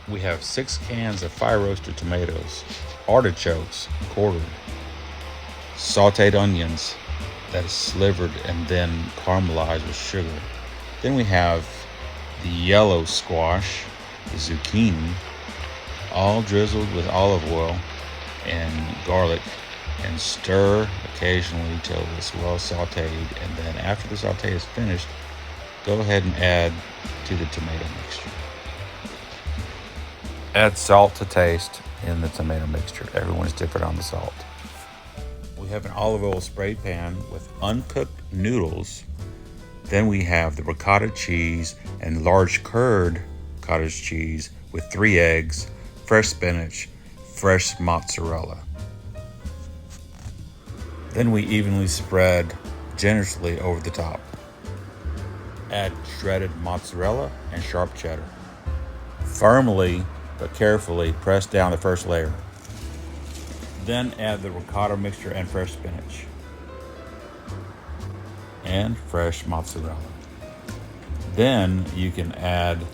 We have 6 cans of fire roasted tomatoes, artichokes quartered, sauteed onions that is slivered and then caramelized with sugar. Then we have the yellow squash, the zucchini, all drizzled with olive oil and garlic, and stir occasionally till it's well sauteed. And then after the saute is finished, go ahead and add to the tomato mixture. Add salt to taste in the tomato mixture. Everyone's different on the salt. We have an olive oil sprayed pan with uncooked noodles. Then we have the ricotta cheese and large curd cottage cheese with 3 eggs, fresh spinach, fresh mozzarella. Then we evenly spread generously over the top. Add shredded mozzarella and sharp cheddar. Firmly but carefully press down the first layer. Then add the ricotta mixture and fresh spinach and fresh mozzarella. Then you can add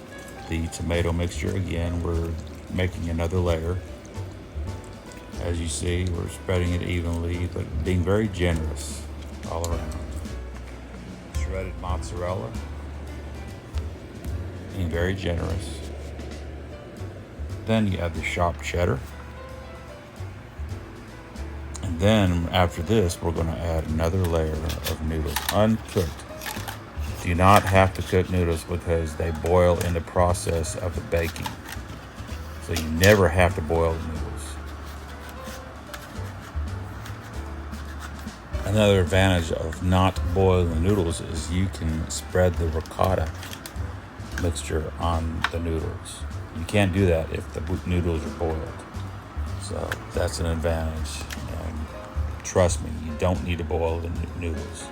the tomato mixture again. We're making another layer. As you see, we're spreading it evenly, but being very generous all around. Shredded mozzarella, being very generous. Then you add the sharp cheddar. And then after this, we're going to add another layer of noodles, uncooked. Do not have to cook noodles because they boil in the process of the baking. So you never have to boil the noodles. Another advantage of not boiling the noodles is you can spread the ricotta mixture on the noodles. You can't do that if the noodles are boiled. So that's an advantage. And trust me, you don't need to boil the noodles.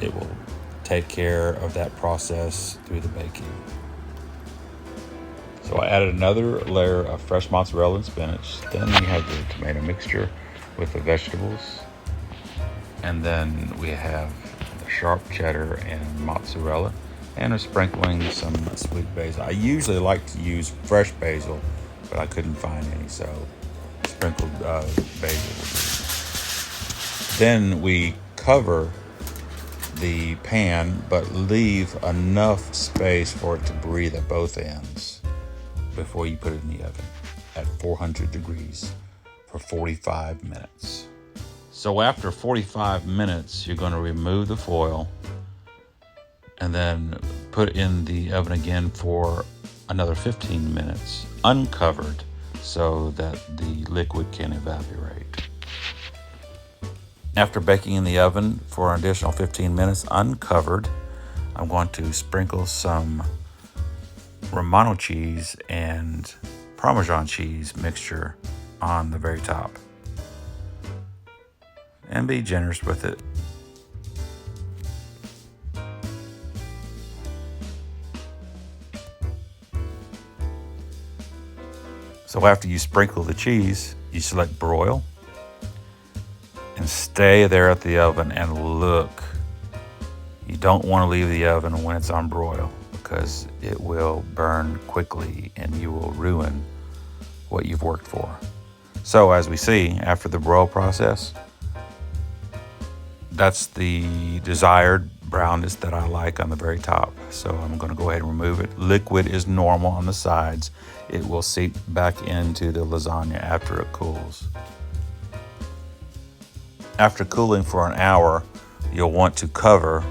It will take care of that process through the baking. So I added another layer of fresh mozzarella and spinach. Then we have the tomato mixture with the vegetables. And then we have the sharp cheddar and mozzarella. And we're sprinkling some sweet basil. I usually like to use fresh basil, but I couldn't find any, so sprinkled basil. Then we cover the pan, but leave enough space for it to breathe at both ends before you put it in the oven at 400 degrees for 45 minutes. So after 45 minutes, you're going to remove the foil and then put it in the oven again for another 15 minutes, uncovered, so that the liquid can evaporate. After baking in the oven for an additional 15 minutes, uncovered, I'm going to sprinkle some Romano cheese and Parmesan cheese mixture on the very top. And be generous with it. So after you sprinkle the cheese, you select broil and stay there at the oven and look. You don't want to leave the oven when it's on broil because it will burn quickly and you will ruin what you've worked for. So as we see, after the broil process, that's the desired brownness that I like on the very top. So I'm going to go ahead and remove it. Liquid is normal on the sides. It will seep back into the lasagna after it cools. After cooling for an hour, you'll want to cover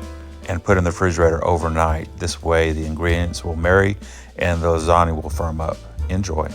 and put in the refrigerator overnight. This way the ingredients will marry and the lasagna will firm up. Enjoy.